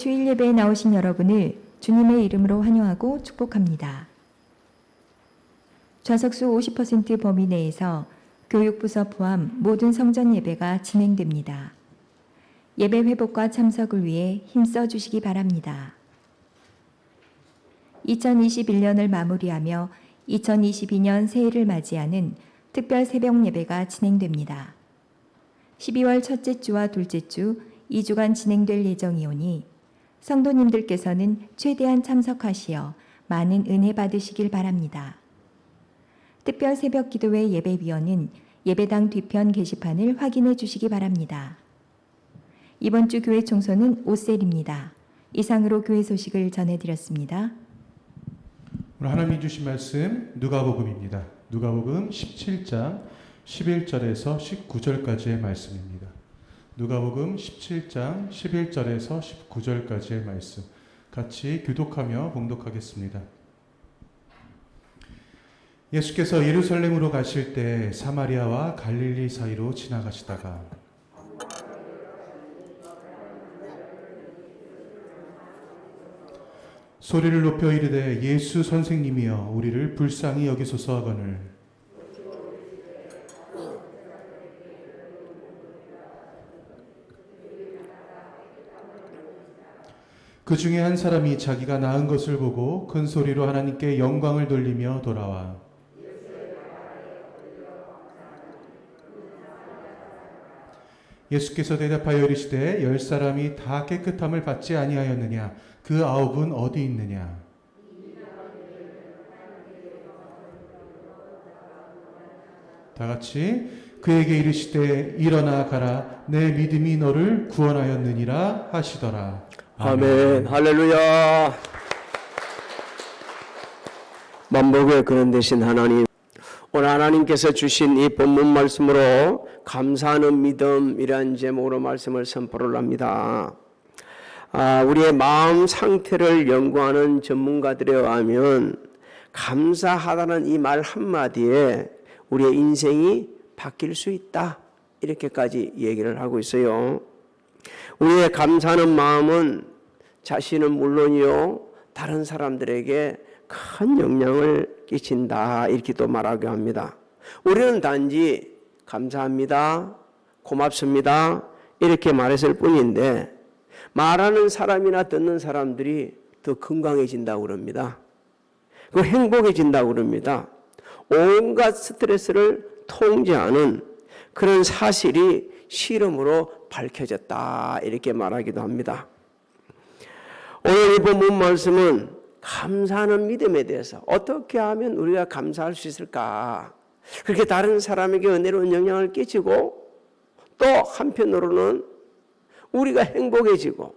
주일 예배에 나오신 여러분을 주님의 이름으로 환영하고 축복합니다. 좌석수 50% 범위 내에서 교육부서 포함 모든 성전 예배가 진행됩니다. 예배 회복과 참석을 위해 힘써 주시기 바랍니다. 2021년을 마무리하며 2022년 새해를 맞이하는 특별 새벽 예배가 진행됩니다. 12월 첫째 주와 둘째 주 2주간 진행될 예정이오니 성도님들께서는 최대한 참석하시어 많은 은혜 받으시길 바랍니다. 특별 새벽 기도회 예배위원은 예배당 뒤편 게시판을 확인해 주시기 바랍니다. 이번 주 교회 총선은 5셀입니다. 이상으로 교회 소식을 전해드렸습니다. 오늘 하나님이 주신 말씀 누가복음입니다. 누가복음 17장 11절에서 19절까지의 말씀입니다. 누가복음 17장 11절에서 19절까지의 말씀 같이 교독하며 봉독하겠습니다. 예수께서 예루살렘으로 가실 때 사마리아와 갈릴리 사이로 지나가시다가 소리를 높여 이르되 예수 선생님이여 우리를 불쌍히 여기소서 하거늘 그 중에 한 사람이 자기가 낳은 것을 보고 큰 소리로 하나님께 영광을 돌리며 돌아와 예수께서 대답하여 이르시되 10사람이 다 깨끗함을 받지 아니하였느냐 그 9은 어디 있느냐 다 같이 그에게 이르시되 일어나 가라 내 믿음이 너를 구원하였느니라 하시더라. 아멘. 할렐루야. 만복의 근원 되신 하나님, 오늘 하나님께서 주신 이 본문 말씀으로 감사하는 믿음이란 제목으로 말씀을 선포를 합니다. 우리의 마음 상태를 연구하는 전문가들에 의하면 감사하다는 이 말 한마디에 우리의 인생이 바뀔 수 있다, 이렇게까지 얘기를 하고 있어요. 우리의 감사하는 마음은 자신은 물론이요 다른 사람들에게 큰 영향을 끼친다, 이렇게 또 말하고 합니다. 우리는 단지 감사합니다, 고맙습니다 이렇게 말했을 뿐인데 말하는 사람이나 듣는 사람들이 더 건강해진다고 그럽니다. 그 행복해진다고 그럽니다. 온갖 스트레스를 통제하는 그런 사실이 실험으로 밝혀졌다, 이렇게 말하기도 합니다. 오늘 이 본문 말씀은 감사하는 믿음에 대해서 어떻게 하면 우리가 감사할 수 있을까, 그렇게 다른 사람에게 은혜로운 영향을 끼치고 또 한편으로는 우리가 행복해지고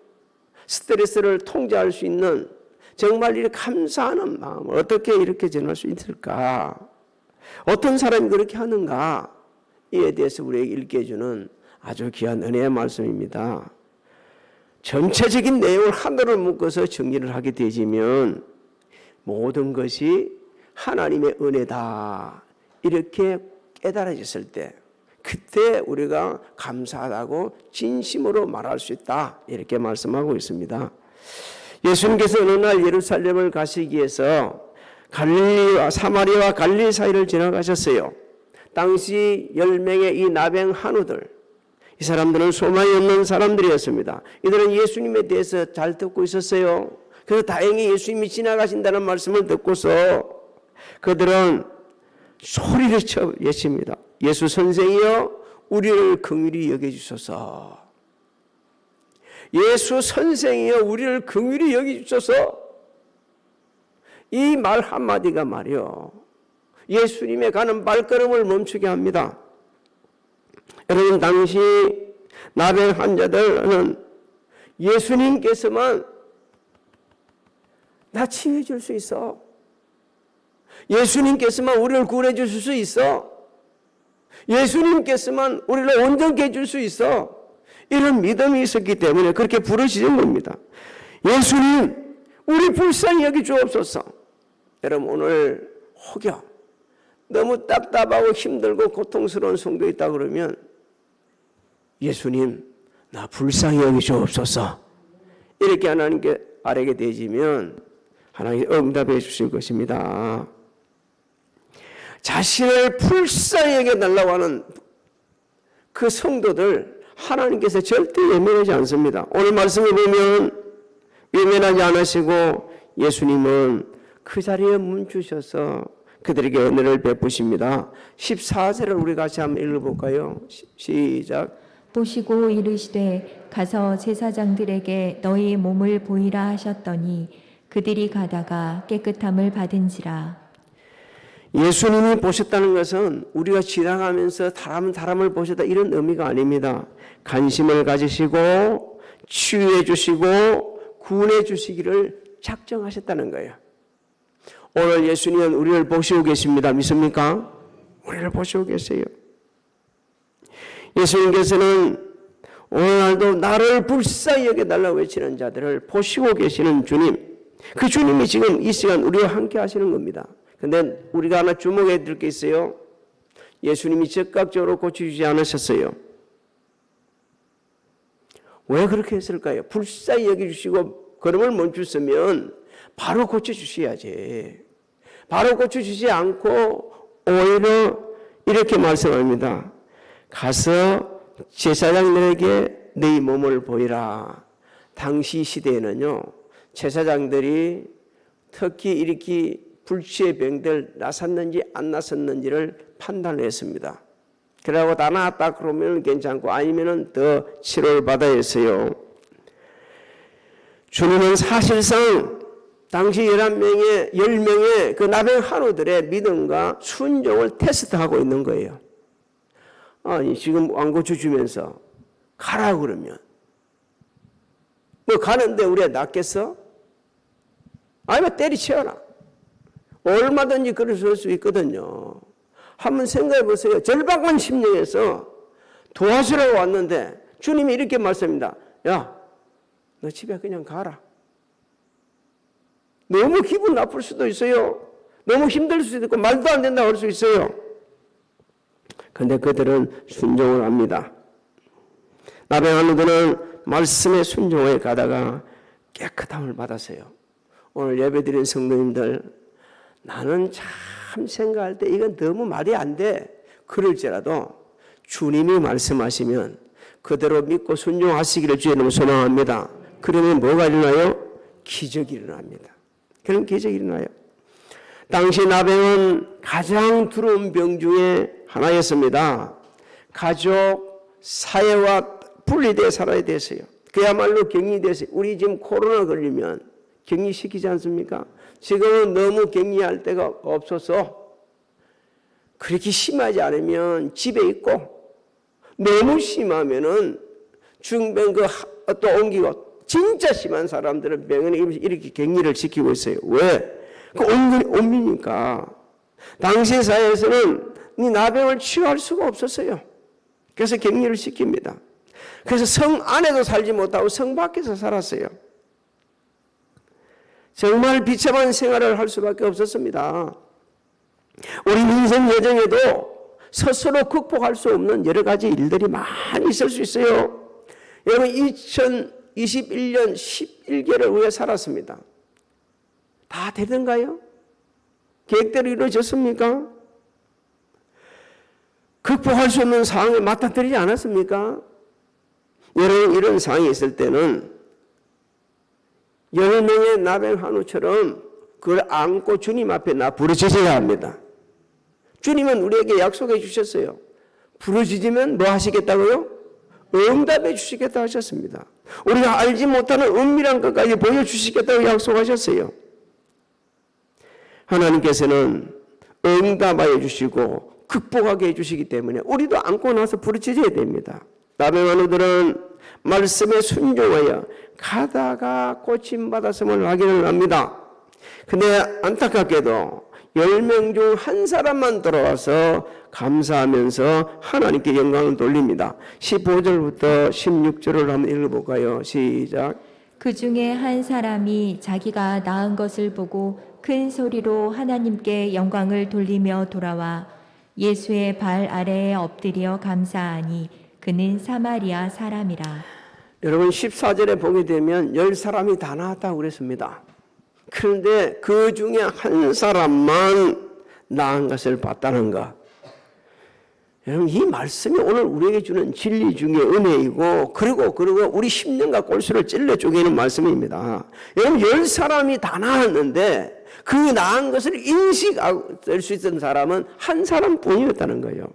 스트레스를 통제할 수 있는 정말 이 감사하는 마음을 어떻게 이렇게 전할 수 있을까, 어떤 사람이 그렇게 하는가, 이에 대해서 우리에게 일깨주는 아주 귀한 은혜의 말씀입니다. 전체적인 내용을 하나로 묶어서 정리를 하게 되지면 모든 것이 하나님의 은혜다, 이렇게 깨달아졌을 때 그때 우리가 감사하다고 진심으로 말할 수 있다, 이렇게 말씀하고 있습니다. 예수님께서 어느 날 예루살렘을 가시기 위해서 갈릴리와 사마리아와 갈릴리 사이를 지나가셨어요. 당시 10명의 이 나병 한우들, 이 사람들은 소망이 없는 사람들이었습니다. 이들은 예수님에 대해서 잘 듣고 있었어요. 그래서 다행히 예수님이 지나가신다는 말씀을 듣고서 그들은 소리를 쳐 외칩니다. 예수 선생이여 우리를 긍휼히 여겨주소서. 예수 선생이여 우리를 긍휼히 여겨주소서. 이 말 한마디가 말이요 예수님의 가는 발걸음을 멈추게 합니다. 여러분, 당시 나병 환자들은 예수님께서만 나 치유해 줄 수 있어, 예수님께서만 우리를 구원해 주실 수 있어, 예수님께서만 우리를 온전케 해줄 수 있어, 이런 믿음이 있었기 때문에 그렇게 부르시는 겁니다. 예수님 우리 불쌍히 여기 주옵소서. 여러분, 오늘 혹여 너무 답답하고 힘들고 고통스러운 성도 있다 그러면 예수님 나 불쌍히 여기 주옵소서, 이렇게 하나님께 아뢰게 되지면 하나님이 응답해 주실 것입니다. 자신을 불쌍히 여겨달라고 하는 그 성도들 하나님께서 절대 외면하지 않습니다. 오늘 말씀을 보면 외면하지 않으시고 예수님은 그 자리에 멈추셔서 그들에게 은혜를 베푸십니다. 14절을 우리 같이 한번 읽어볼까요? 시작. 보시고 이르시되 가서 제사장들에게 너희 몸을 보이라 하셨더니 그들이 가다가 깨끗함을 받은지라. 예수님이 보셨다는 것은 우리가 지나가면서 사람을 보셨다 이런 의미가 아닙니다. 관심을 가지시고 치유해 주시고 구원해 주시기를 작정하셨다는 거예요. 오늘 예수님은 우리를 보시고 계십니다. 믿습니까? 우리를 보시고 계세요. 예수님께서는 오늘날도 나를 불쌍히 여겨달라고 외치는 자들을 보시고 계시는 주님, 그 주님이 지금 이 시간 우리와 함께 하시는 겁니다. 근데 우리가 하나 주목해야 될 게 있어요. 예수님이 즉각적으로 고쳐주지 않으셨어요. 왜 그렇게 했을까요? 불쌍히 여겨주시고 걸음을 멈추시면 바로 고쳐주셔야지. 바로 고쳐주지 않고 오히려 이렇게 말씀합니다. 가서 제사장들에게 네 몸을 보이라. 당시 시대에는요, 제사장들이 특히 이렇게 불치의 병들 나섰는지 안 나섰는지를 판단했습니다. 그러고 다 나았다 그러면 괜찮고 아니면은 더 치료를 받아야 했어요. 주님은 사실상 당시 10명의 그 나병 한우들의 믿음과 순종을 테스트하고 있는 거예요. 아니 지금 안 고쳐주면서 가라 그러면 뭐 가는데 우리가 낫겠어? 아니면 때리쳐라. 얼마든지 그럴 수 있거든요. 한번 생각해 보세요. 절박한 심령에서 도와주라고 왔는데 주님이 이렇게 말씀합니다. 야, 너 집에 그냥 가라. 너무 기분 나쁠 수도 있어요. 너무 힘들 수도 있고 말도 안 된다고 할 수 있어요. 그런데 그들은 순종을 합니다. 나병 한우들은 말씀에 순종해 가다가 깨끗함을 받았어요. 오늘 예배드린 성도님들, 나는 참 생각할 때 이건 너무 말이 안 돼. 그럴지라도 주님이 말씀하시면 그대로 믿고 순종하시기를 주님으로 소망합니다. 그러면 뭐가 일어나요? 기적이 일어납니다. 그런 기적이 일어나요. 당시 나병은 가장 두려운 병 중에 하나였습니다. 가족, 사회와 분리되어 살아야 됐어요. 그야말로 격리됐어요. 우리 지금 코로나 걸리면 격리시키지 않습니까? 지금은 너무 격리할 데가 없어서 그렇게 심하지 않으면 집에 있고 너무 심하면은 중병 또 옮기고 진짜 심한 사람들은 병원에 이렇게 격리를 시키고 있어요. 왜? 그 옮기니까. 당시 사회에서는 이 나병을 치유할 수가 없었어요. 그래서 격리를 시킵니다. 그래서 성 안에도 살지 못하고 성 밖에서 살았어요. 정말 비참한 생활을 할 수밖에 없었습니다. 우리 인생 여정에도 스스로 극복할 수 없는 여러 가지 일들이 많이 있을 수 있어요. 여러분 2021년 11개월 후에 살았습니다. 다 되던가요? 계획대로 이루어졌습니까? 극복할 수 없는 상황에 맞닥뜨리지 않았습니까? 여러분 이런 상황이 있을 때는 10명의 나병 한우처럼 그걸 안고 주님 앞에 부르짖어야 합니다. 주님은 우리에게 약속해 주셨어요. 부르짖으면 뭐 하시겠다고요? 응답해 주시겠다 하셨습니다. 우리가 알지 못하는 은밀한 것까지 보여주시겠다고 약속하셨어요. 하나님께서는 응답하여 주시고 극복하게 해주시기 때문에 우리도 안고 나서 부르짖어야 됩니다. 나병 한우들은 말씀에 순종하여 가다가 고침받았음을 확인을 합니다. 근데 안타깝게도 10명 중 한 사람만 돌아와서 감사하면서 하나님께 영광을 돌립니다. 15절부터 16절을 한번 읽어볼까요? 시작. 그 중에 한 사람이 자기가 낳은 것을 보고 큰 소리로 하나님께 영광을 돌리며 돌아와 예수의 발 아래에 엎드려 감사하니 그는 사마리아 사람이라. 여러분 14절에 보게 되면 10사람이 다 나왔다고 그랬습니다. 그런데 그 중에 한 사람만 나은 것을 봤다는 것. 여러분 이 말씀이 오늘 우리에게 주는 진리 중에 은혜이고 그리고 우리 심령과 골수를 찔러 쪼개는 말씀입니다. 여러분 10사람이 다 나았는데 그 나은 것을 인식할 수 있던 사람은 한 사람뿐이었다는 거예요.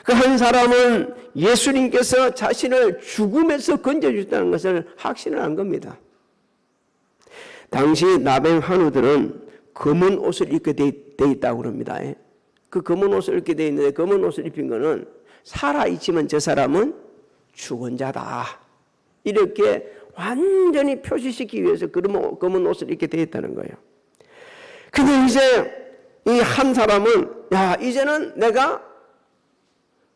그 한 사람은 예수님께서 자신을 죽음에서 건져주셨다는 것을 확신을 한 겁니다. 당시 나병 환우들은 검은 옷을 입게 돼 있다고 그럽니다. 그 검은 옷을 입게 돼 있는데 검은 옷을 입힌 거는 살아있지만 저 사람은 죽은 자다. 이렇게 완전히 표시시키기 위해서 검은 옷을 입게 돼 있다는 거예요. 근데 이제 이 한 사람은 야 이제는 내가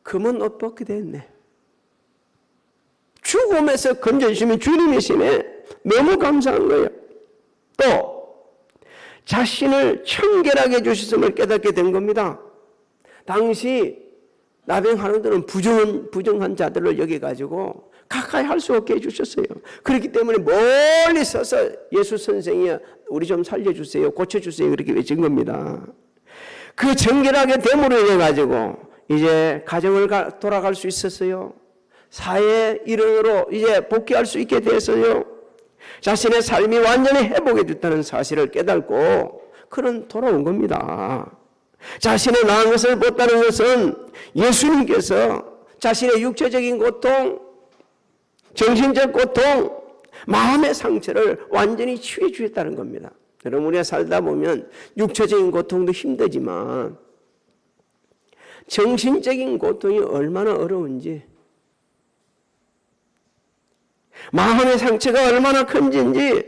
검은 옷 벗게 됐네. 죽음에서 건져주시면 주님이시네. 너무 감사한 거예요. 또 자신을 청결하게 해주셨음을 깨닫게 된 겁니다. 당시 나병 환우들은 부정한 자들을 여겨가지고 가까이 할 수 없게 해주셨어요. 그렇기 때문에 멀리 서서 예수 선생이 우리 좀 살려주세요, 고쳐주세요 이렇게 외친 겁니다. 그 정결하게 됨으로 인해 가지고 이제 가정을 돌아갈 수 있었어요. 사회 일원으로 이제 복귀할 수 있게 됐어요. 자신의 삶이 완전히 회복해 줬다는 사실을 깨닫고 그는 돌아온 겁니다. 자신의 나은 것을 봤다는 것은 예수님께서 자신의 육체적인 고통, 정신적 고통, 마음의 상처를 완전히 치유해 주셨다는 겁니다. 여러분 우리가 살다 보면 육체적인 고통도 힘들지만 정신적인 고통이 얼마나 어려운지, 마음의 상처가 얼마나 큰지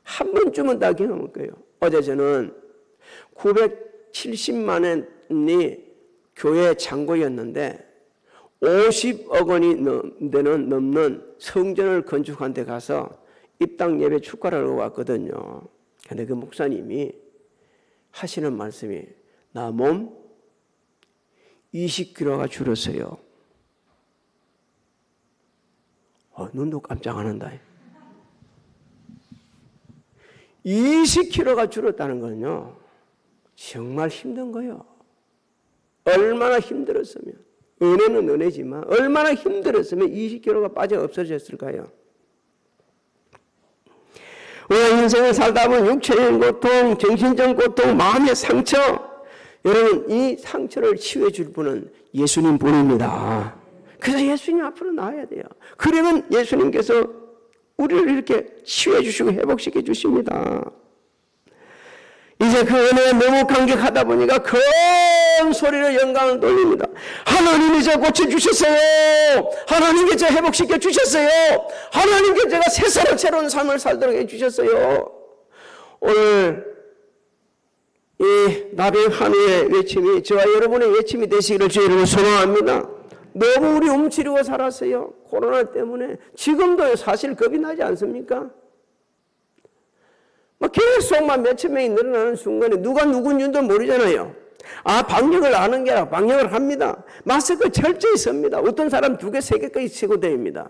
한 번쯤은 다 경험할 거예요. 어제 저는 970만 원이 교회 잔고였는데 50억 원이 넘는 성전을 건축한 데 가서 입당 예배 축가를 하고 왔거든요. 근데 그 목사님이 하시는 말씀이 나 몸 20kg가 줄었어요. 눈도 깜짝 안 한다. 20kg가 줄었다는 건요. 정말 힘든 거예요. 얼마나 힘들었으면, 은혜는 은혜지만 얼마나 힘들었으면 20kg가 빠져 없어졌을까요? 우리가 인생을 살다 보면 육체적인 고통, 정신적 고통, 마음의 상처, 여러분 이 상처를 치유해 줄 분은 예수님 분입니다. 그래서 예수님 앞으로 나와야 돼요. 그러면 예수님께서 우리를 이렇게 치유해 주시고 회복시켜 주십니다. 이제 그 은혜에 너무 감격하다 보니까 큰 소리로 영광을 돌립니다. 하나님이 저 고쳐주셨어요. 하나님께 저 회복시켜 주셨어요. 하나님께 제가 새로운 삶을 살도록 해주셨어요. 오늘 이 나병 환우의 외침이 저와 여러분의 외침이 되시기를 주의 소망합니다. 너무 우리 움츠리고 살았어요. 코로나 때문에. 지금도 사실 겁이 나지 않습니까? 계속 몇천 명이 늘어나는 순간에 누가 누군지도 모르잖아요. 방역을 아는 게 아니라 방역을 합니다. 마스크 철저히 씁니다. 어떤 사람 2개, 3개까지 쓰고 다닙니다.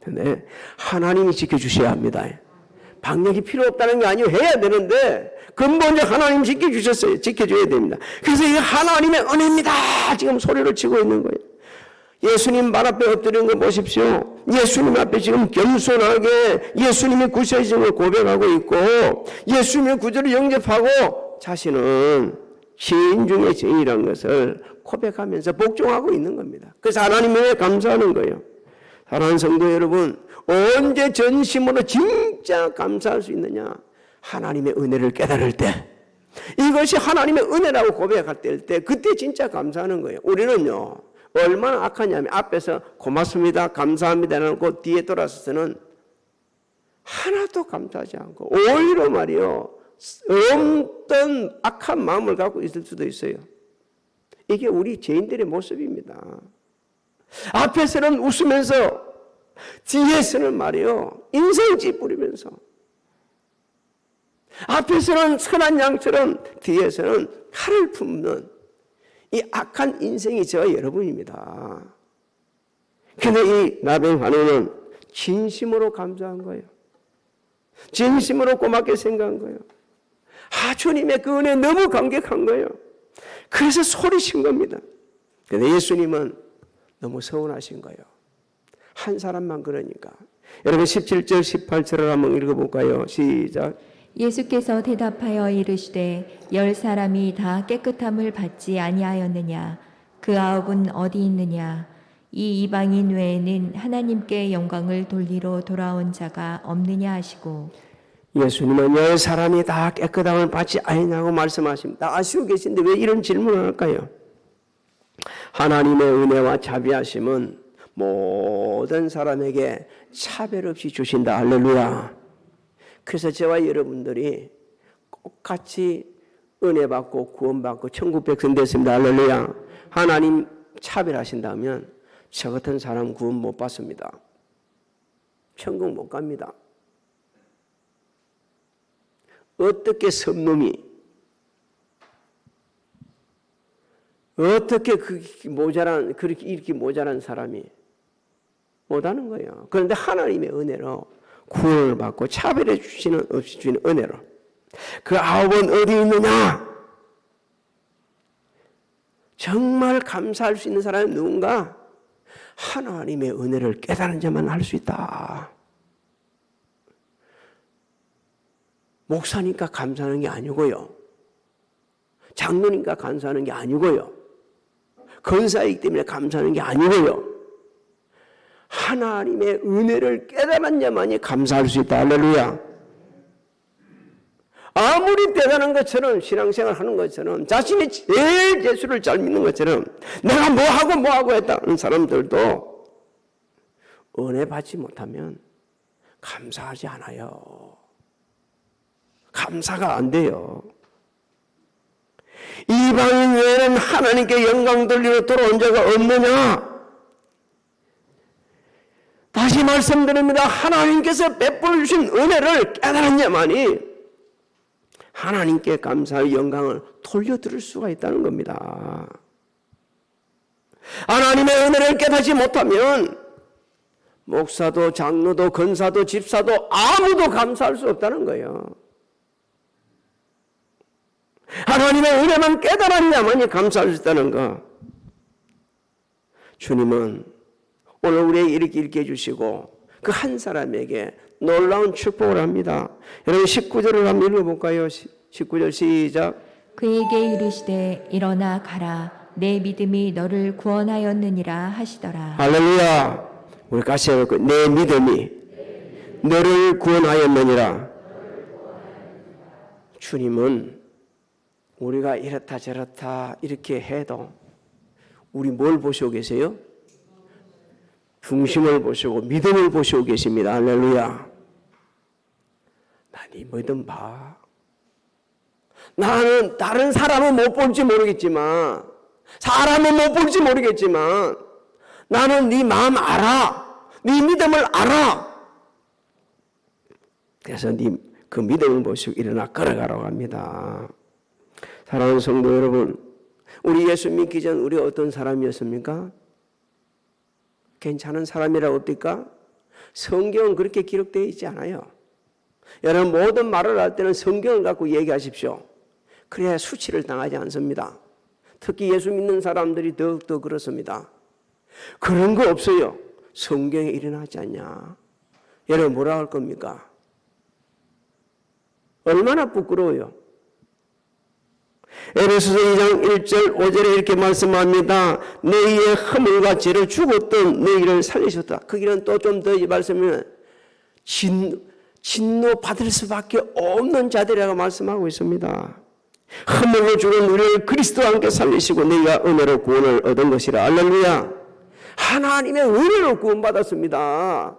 근데 하나님이 지켜주셔야 합니다. 방역이 필요 없다는 게 아니고 해야 되는데 근본적 하나님 지켜주셨어요. 지켜줘야 됩니다. 그래서 이게 하나님의 은혜입니다. 지금 소리를 치고 있는 거예요. 예수님 발 앞에 엎드리는 거 보십시오. 예수님 앞에 지금 겸손하게 예수님의 구세주를 고백하고 있고 예수님의 구주를 영접하고 자신은 시인 중에 죄인이라는 것을 고백하면서 복종하고 있는 겁니다. 그래서 하나님에 감사하는 거예요. 사랑하는 성도 여러분, 언제 전심으로 진짜 감사할 수 있느냐? 하나님의 은혜를 깨달을 때, 이것이 하나님의 은혜라고 고백할 때 그때 진짜 감사하는 거예요. 우리는요 얼마나 악하냐면 앞에서 고맙습니다, 감사합니다 라고 뒤에 돌아서서는 하나도 감사하지 않고 오히려 말이요 어떤 악한 마음을 갖고 있을 수도 있어요. 이게 우리 죄인들의 모습입니다. 앞에서는 웃으면서 뒤에서는 말이요 인생을 찌푸리면서, 앞에서는 선한 양처럼 뒤에서는 칼을 품는 이 악한 인생이 저와 여러분입니다. 근데 이 나병환우는 진심으로 감사한 거예요. 진심으로 고맙게 생각한 거예요. 주님의 그 은혜 너무 감격한 거예요. 그래서 소리친 겁니다. 근데 예수님은 너무 서운하신 거예요. 한 사람만 그러니까. 여러분 17절 18절을 한번 읽어볼까요? 시작. 예수께서 대답하여 이르시되 10사람이 다 깨끗함을 받지 아니하였느냐 그 9은 어디 있느냐 이 이방인 외에는 하나님께 영광을 돌리러 돌아온 자가 없느냐 하시고 예수님은 10사람이 다 깨끗함을 받지 아니냐고 말씀하십니다. 아시고 계신데 왜 이런 질문을 할까요? 하나님의 은혜와 자비하심은 모든 사람에게 차별 없이 주신다. 할렐루야. 그래서 저와 여러분들이 똑같이 은혜 받고 구원받고 천국 백성 됐습니다. 할렐루야. 하나님 차별하신다면 저 같은 사람 구원 못 받습니다. 천국 못 갑니다. 어떻게 섬놈이 어떻게 그렇게 이렇게 모자란 사람이 못하는 거예요. 그런데 하나님의 은혜로 구원을 받고 차별해 주시는 없이 주시는 은혜로 그 9은 어디 있느냐? 정말 감사할 수 있는 사람이 누군가? 하나님의 은혜를 깨달은 자만 할 수 있다. 목사니까 감사하는 게 아니고요. 장로니까 감사하는 게 아니고요. 권사이기 때문에 감사하는 게 아니고요. 하나님의 은혜를 깨달은 자만이 감사할 수 있다. 할렐루야. 아무리 대단한 것처럼 신앙생활 하는 것처럼 자신이 제일 예수를 잘 믿는 것처럼 내가 뭐하고 했다는 사람들도 은혜 받지 못하면 감사하지 않아요. 감사가 안 돼요. 이방인 외에는 하나님께 영광 돌리러 돌아온 자가 없느냐? 다시 말씀드립니다. 하나님께서 베풀어 주신 은혜를 깨달은 자만이 하나님께 감사의 영광을 돌려드릴 수가 있다는 겁니다. 하나님의 은혜를 깨닫지 못하면 목사도 장로도 권사도 집사도 아무도 감사할 수 없다는 거예요. 하나님의 은혜만 깨달은 자만이 감사할 수 있다는 거. 주님은 오늘 우리에게 이렇게 읽게 해주시고 그 한 사람에게 놀라운 축복을 합니다. 여러분 19절을 한번 읽어볼까요? 19절 시작. 그에게 이르시되 일어나 가라 내 믿음이 너를 구원하였느니라 하시더라. 할렐루야. 우리 같이 해볼까요? 내 믿음이 너를 구원하였느니라. 주님은 우리가 이렇다 저렇다 이렇게 해도 우리 뭘 보시고 계세요? 중심을 보시고 믿음을 보시고 계십니다. 할렐루야. 나 네 믿음 봐. 나는 다른 사람은 못 볼지 모르겠지만 사람은 못 볼지 모르겠지만 나는 네 마음 알아. 네 믿음을 알아. 그래서 그 믿음을 보시고 일어나 걸어가라고 합니다. 사랑하는 성도 여러분, 우리 예수 믿기 전 우리가 어떤 사람이었습니까? 괜찮은 사람이라고 합니까? 성경은 그렇게 기록되어 있지 않아요. 여러분 모든 말을 할 때는 성경을 갖고 얘기하십시오. 그래야 수치를 당하지 않습니다. 특히 예수 믿는 사람들이 더욱더 그렇습니다. 그런 거 없어요. 성경에 일어나지 않냐? 여러분 뭐라 할 겁니까? 얼마나 부끄러워요. 에베소서 2장 1절 5절에 이렇게 말씀합니다. 너희의 허물과 죄를 죽었던 너희를 살리셨다. 그 길은 또 좀 더 말씀하면 진노 받을 수밖에 없는 자들이라고 말씀하고 있습니다. 허물로 죽은 우리를 그리스도와 함께 살리시고 너희가 은혜로 구원을 얻은 것이라. 할렐루야. 하나님의 은혜로 구원받았습니다.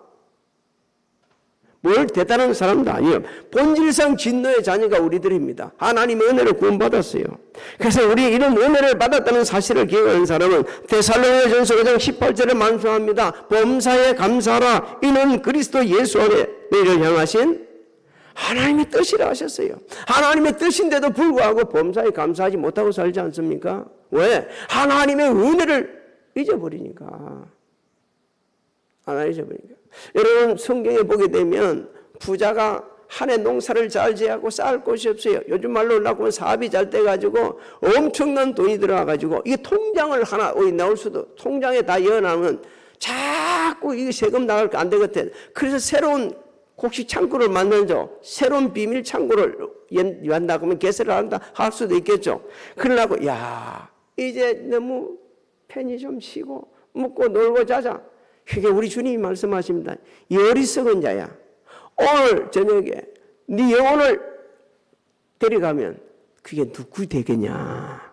뭘 대단한 사람도 아니에요. 본질상 진노의 자녀가 우리들입니다. 하나님의 은혜로 구원받았어요. 그래서 우리 이런 은혜를 받았다는 사실을 기억하는 사람은 데살로니가전서 5장 18절에 말씀합니다. 범사에 감사하라. 이는 그리스도 예수 안에 너희를 향하신 하나님의 뜻이라 하셨어요. 하나님의 뜻인데도 불구하고 범사에 감사하지 못하고 살지 않습니까? 왜? 하나님의 은혜를 잊어버리니까. 안 잊어버리니까. 여러분 성경에 보게 되면 부자가 한 해 농사를 잘 지하고 쌓을 곳이 없어요. 요즘 말로 하려고 사업이 잘 돼가지고 엄청난 돈이 들어와가지고 이게 통장을 하나 나올 수도, 통장에 다 이어나면 자꾸 이게 세금 나갈 거 안 되거든. 그래서 새로운 곡식 창구를 만들죠. 새로운 비밀 창구를 연다 그러면 개설을 한다 할 수도 있겠죠. 그러려고 야 이제 너무 편히 좀 쉬고 먹고 놀고 자자. 그게 우리 주님이 말씀하십니다. 이 어리석은 자야. 오늘 저녁에 네 영혼을 데려가면 그게 누구 되겠냐?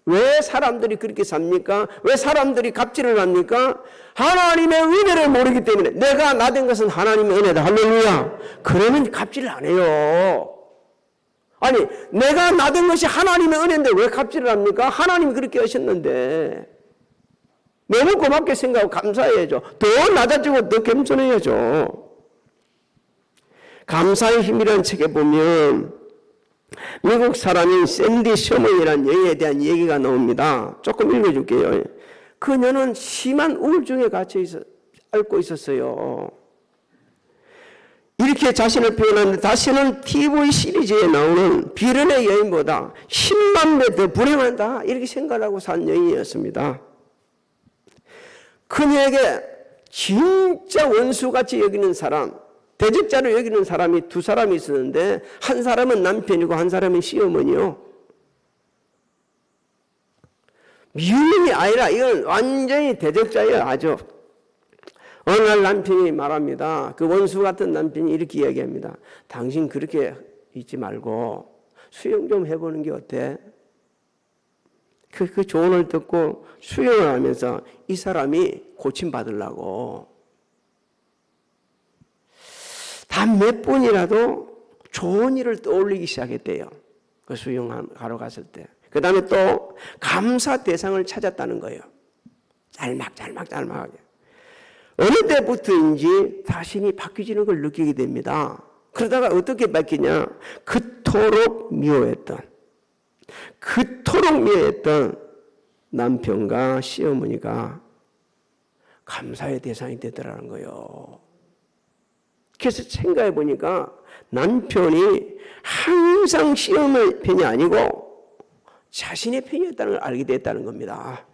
왜 사람들이 그렇게 삽니까? 왜 사람들이 갑질을 합니까? 하나님의 은혜를 모르기 때문에. 내가 나된 것은 하나님의 은혜다. 할렐루야. 그러면 갑질을 안 해요. 아니 내가 나된 것이 하나님의 은혜인데 왜 갑질을 합니까? 하나님이 그렇게 하셨는데 너무 고맙게 생각하고 감사해야죠. 더 낮아지고 더 겸손해야죠. 감사의 힘이라는 책에 보면 미국 사람인 샌디 셔먼이라는 여인에 대한 얘기가 나옵니다. 조금 읽어줄게요. 그녀는 심한 우울증에 앓고 있었어요. 이렇게 자신을 표현하는데 다시는 TV 시리즈에 나오는 비련의 여인보다 10만 배 더 불행하다 이렇게 생각하고 산 여인이었습니다. 그녀에게 진짜 원수같이 여기는 사람, 대적자로 여기는 사람이 두 사람이 있었는데 한 사람은 남편이고 한 사람은 시어머니요. 미움이 아니라 이건 완전히 대적자예요. 아주. 어느 날 남편이 말합니다. 그 원수 같은 남편이 이렇게 이야기합니다. 당신 그렇게 있지 말고 수영 좀 해보는 게 어때? 그 조언을 듣고 수영을 하면서 이 사람이 고침받으려고 단 몇 번이라도 좋은 일을 떠올리기 시작했대요. 그 수영하러 갔을 때. 그 다음에 또 감사 대상을 찾았다는 거예요. 짤막하게. 어느 때부터인지 자신이 바뀌지는 걸 느끼게 됩니다. 그러다가 어떻게 바뀌냐. 그토록 미워했던 남편과 시어머니가 감사의 대상이 되더라는 거예요. 그래서 생각해 보니까 남편이 항상 시어머니 편이 아니고 자신의 편이었다는 걸 알게 됐다는 겁니다.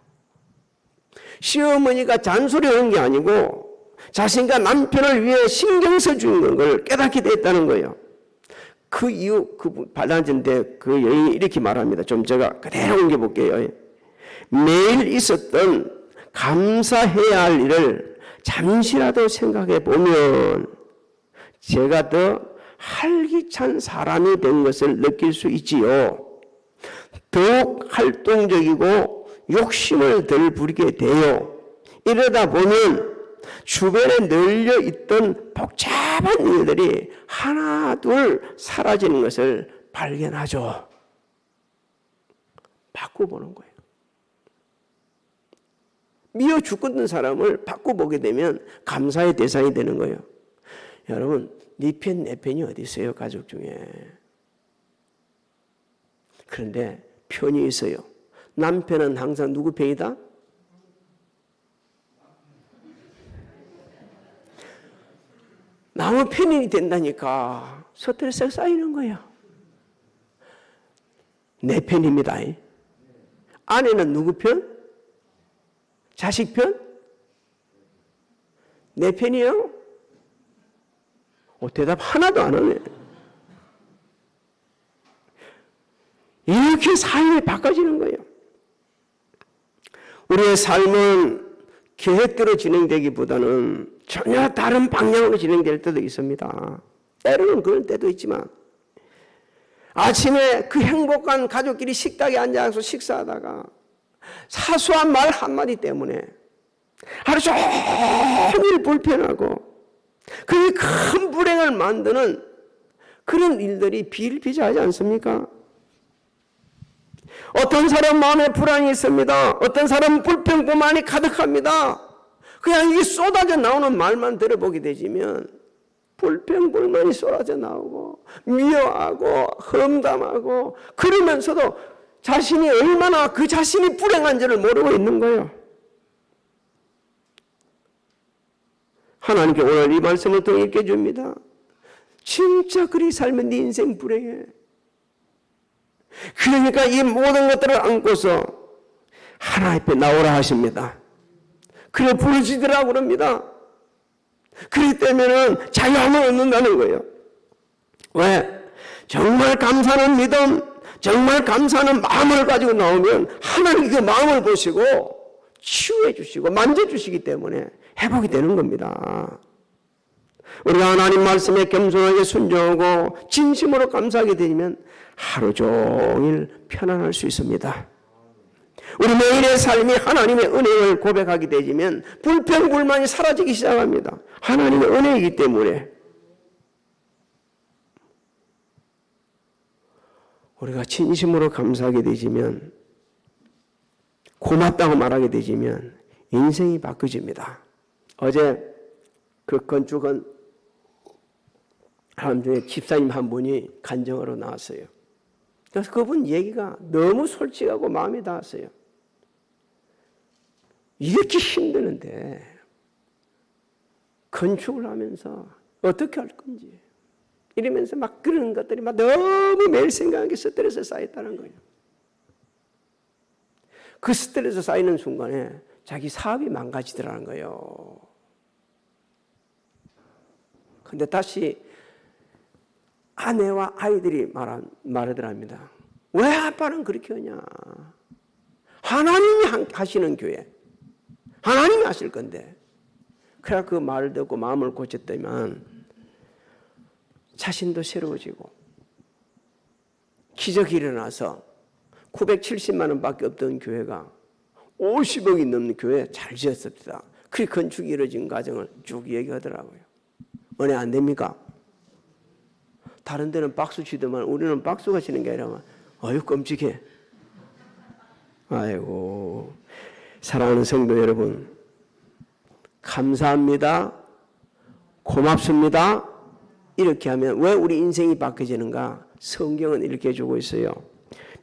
시어머니가 잔소리하는 게 아니고 자신과 남편을 위해 신경 써주는 걸 깨닫게 됐다는 거예요. 그 이후 그 발단인데 그 여인이 이렇게 말합니다. 좀 제가 그대로 옮겨볼게요. 매일 있었던 감사해야 할 일을 잠시라도 생각해 보면 제가 더 활기찬 사람이 된 것을 느낄 수 있지요. 더욱 활동적이고 욕심을 덜 부리게 돼요. 이러다 보면 주변에 널려 있던 복잡한 일들이 하나 둘 사라지는 것을 발견하죠. 바꿔보는 거예요. 미워 죽겠는 사람을 바꿔보게 되면 감사의 대상이 되는 거예요. 여러분, 네 편, 내 편이 어디 있어요? 가족 중에. 그런데 편이 있어요. 남편은 항상 누구 편이다? 나무 편이 된다니까 스트레스가 쌓이는 거예요. 내 편입니다. 아내는 누구 편? 자식 편? 내 편이요? 대답 하나도 안 하네. 이렇게 삶이 바꿔지는 거예요. 우리의 삶은 계획대로 진행되기보다는 전혀 다른 방향으로 진행될 때도 있습니다. 때로는 그런 때도 있지만 아침에 그 행복한 가족끼리 식탁에 앉아서 식사하다가 사소한 말 한마디 때문에 하루 종일 불편하고 그게 큰 불행을 만드는 그런 일들이 비일비재하지 않습니까? 어떤 사람 마음에 불안이 있습니다. 어떤 사람은 불평불만이 가득합니다. 그냥 이게 쏟아져 나오는 말만 들어보게 되지면 불평불만이 쏟아져 나오고 미워하고 험담하고 그러면서도 자신이 얼마나 그 자신이 불행한지를 모르고 있는 거예요. 하나님께 오늘 이 말씀을 통해 읽게 줍니다. 진짜 그리 살면 네 인생 불행해. 그러니까 이 모든 것들을 안고서 하나님 앞에 나오라 하십니다. 그래 부르시더라고 그럽니다. 그렇기 때문에 자유함을 얻는다는 거예요. 왜? 정말 감사하는 믿음, 정말 감사하는 마음을 가지고 나오면 하나님 그 마음을 보시고 치유해 주시고 만져주시기 때문에 회복이 되는 겁니다. 우리가 하나님 말씀에 겸손하게 순종하고 진심으로 감사하게 되면 하루 종일 편안할 수 있습니다. 우리 매일의 삶이 하나님의 은혜를 고백하게 되면 불평불만이 사라지기 시작합니다. 하나님의 은혜이기 때문에 우리가 진심으로 감사하게 되지면 고맙다고 말하게 되지면 인생이 바뀌어집니다. 어제 그 건축한 사람 중에 집사님 한 분이 간증하러 나왔어요. 그래서 그분 얘기가 너무 솔직하고 마음에 닿았어요. 이렇게 힘드는데 건축을 하면서 어떻게 할 건지 이러면서 막 그런 것들이 막 너무 매일 생각하게 스트레스 쌓였다는 거예요. 그 스트레스 쌓이는 순간에 자기 사업이 망가지더라는 거예요. 근데 다시 아내와 아이들이 말하더랍니다. 왜 아빠는 그렇게 하냐? 하나님이 하시는 교회. 하나님이 하실 건데. 그래 그 말을 듣고 마음을 고쳤더니만 자신도 새로워지고 기적이 일어나서 970만 원밖에 없던 교회가 50억이 넘는 교회 잘 지었습니다. 그 건축이 이루어진 과정을 쭉 얘기하더라고요. 은혜 안 됩니까? 다른 데는 박수 치더만 우리는 박수가 치는 게 아니라 어휴 끔찍해. 아이고 사랑하는 성도 여러분 감사합니다. 고맙습니다. 이렇게 하면 왜 우리 인생이 바뀌어지는가? 성경은 이렇게 해주고 있어요.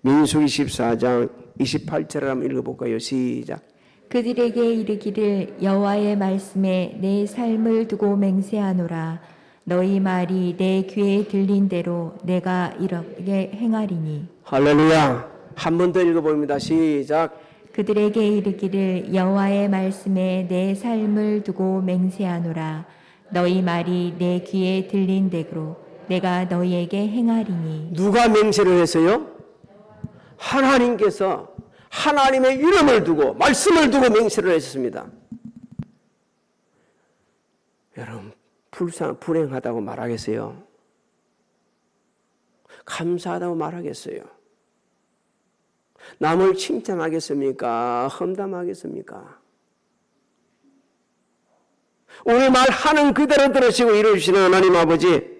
민수기 14장 28절을 한번 읽어볼까요? 시작. 그들에게 이르기를 여호와의 말씀에 내 삶을 두고 맹세하노라. 너희 말이 내 귀에 들린 대로 내가 이렇게 행하리니. 할렐루야. 한 번 더 읽어봅니다. 시작. 그들에게 이르기를 여호와의 말씀에 내 삶을 두고 맹세하노라. 너희 말이 내 귀에 들린 대로 내가 너희에게 행하리니. 누가 맹세를 했어요? 하나님께서 하나님의 이름을 두고 말씀을 두고 맹세를 했습니다. 여러분 불행하다고 말하겠어요? 감사하다고 말하겠어요? 남을 칭찬하겠습니까? 험담하겠습니까? 오늘 말하는 그대로 들으시고 이루시는 하나님 아버지,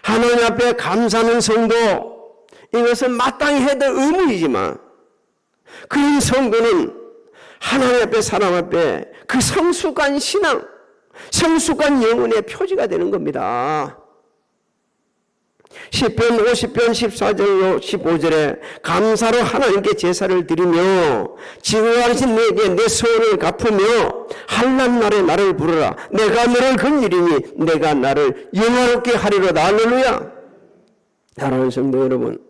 하나님 앞에 감사하는 성도, 이것은 마땅히 해야 될 의무이지만 그런 성도는 하나님 앞에 사람 앞에 그 성숙한 신앙, 성숙한 영혼의 표지가 되는 겁니다. 시편 50편 14절로 15절에 감사로 하나님께 제사를 드리며 지구하신 내게 내 소원을 갚으며 한란 날에 나를 부르라. 내가 너를 긍휼히니 내가 나를 영화롭게 하리로다. 할렐루야. 사랑하는 성도 여러분,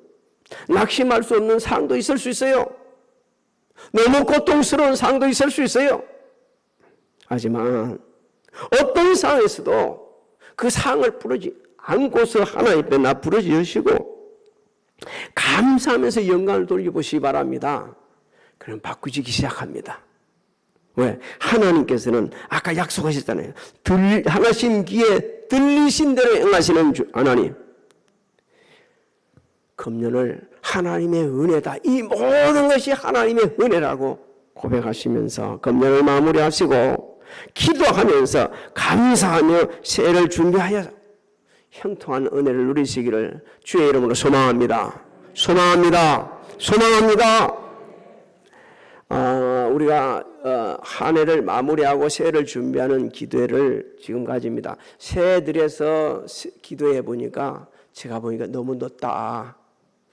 낙심할 수 없는 상황도 있을 수 있어요. 너무 고통스러운 상황도 있을 수 있어요. 하지만 어떤 상황에서도 그 상황을 부르지 안고서 하나님 앞에 나 부르짖으시고 감사하면서 영광을 돌려보시기 바랍니다. 그럼 바꾸지기 시작합니다. 왜? 하나님께서는 아까 약속하셨잖아요. 하나님 귀에 들리신 대로 행하시는 하나님. 금년을 하나님의 은혜다. 이 모든 것이 하나님의 은혜라고 고백하시면서 금년을 마무리하시고 기도하면서 감사하며 새해를 준비하여 형통한 은혜를 누리시기를 주의 이름으로 소망합니다. 소망합니다. 소망합니다. 우리가 한 해를 마무리하고 새해를 준비하는 기도회를 지금 가집니다. 새해들에서 기도해 보니까 제가 보니까 너무 늦다.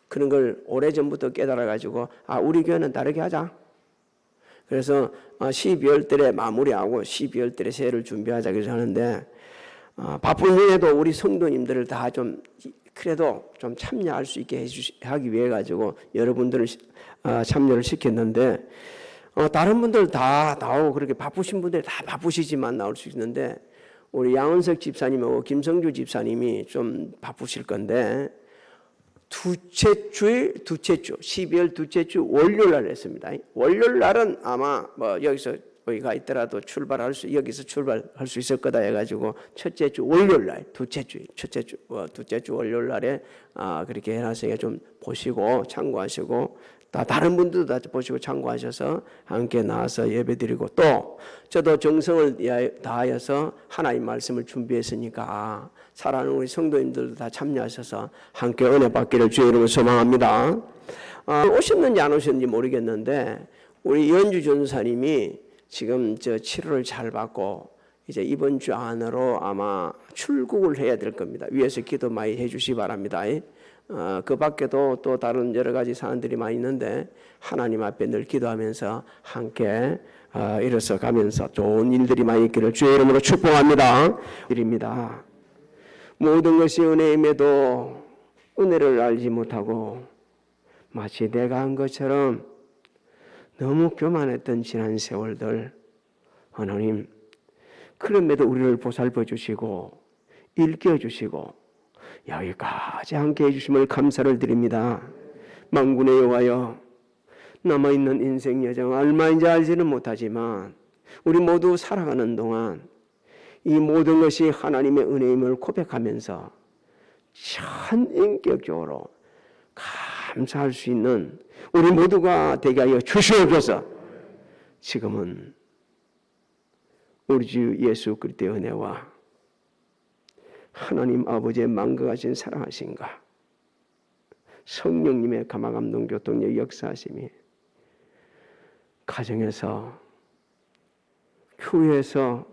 그런 걸 오래전부터 깨달아가지고 우리 교회는 다르게 하자. 그래서 12월 달에 마무리하고 12월 달에 새해를 준비하자 그래서 하는데 바쁜 중에도 우리 성도님들을 다 좀 그래도 좀 참여할 수 있게 하기 위해 가지고 여러분들을 참여를 시켰는데 다른 분들 다 나오고 그렇게 바쁘신 분들이 다 바쁘시지만 나올 수 있는데 우리 양은석 집사님하고 김성주 집사님이 좀 바쁘실 건데 두째 주 12월 둘째 주 월요일 날 했습니다. 월요일 날은 아마 뭐 여기서 가 있더라도 여기서 출발할 수 있을 거다 해가지고 첫째 주 월요일 날, 둘째 주 월요일 날에 그렇게 해놨으니까 좀 보시고 참고하시고 다른 분들도 다 보시고 참고하셔서 함께 나와서 예배드리고 또 저도 정성을 다하여서 하나님 말씀을 준비했으니까 사랑하는 우리 성도님들도 다 참여하셔서 함께 은혜 받기를 주의 이름으로 소망합니다. 오셨는지 안 오셨는지 모르겠는데 우리 연주 전사님이 지금 저 치료를 잘 받고 이제 이번 주 안으로 아마 출국을 해야 될 겁니다. 위에서 기도 많이 해주시기 바랍니다. 그 밖에도 또 다른 여러 가지 사안들이 많이 있는데 하나님 앞에 늘 기도하면서 함께 일어서 가면서 좋은 일들이 많이 있기를 주의 이름으로 축복합니다. 일입니다. 모든 것이 은혜임에도 은혜를 알지 못하고 마치 내가 한 것처럼 너무 교만했던 지난 세월들 하나님 그럼에도 우리를 보살펴 주시고 일깨워 주시고 여기까지 함께 해주심을 감사를 드립니다. 만군의 여호와여 남아있는 인생 여정 얼마인지 알지는 못하지만 우리 모두 살아가는 동안 이 모든 것이 하나님의 은혜임을 고백하면서 전인격적으로 감사할 수 있는 우리 모두가 되게 하여 주시옵소서. 지금은 우리 주 예수 그리스도의 은혜와 하나님 아버지의 만극하신 사랑하신가 성령님의 감화감동 교통의 역사하심이 가정에서 교회에서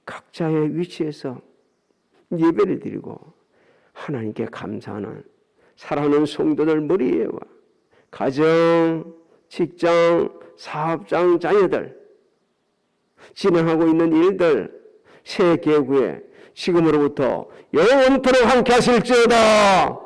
각자의 위치에서 예배를 드리고 하나님께 감사하는 사랑하는 성도들 머리에와 가정, 직장, 사업장, 자녀들 진행하고 있는 일들 새 계획에 지금으로부터 영원토록 함께 하실지어다.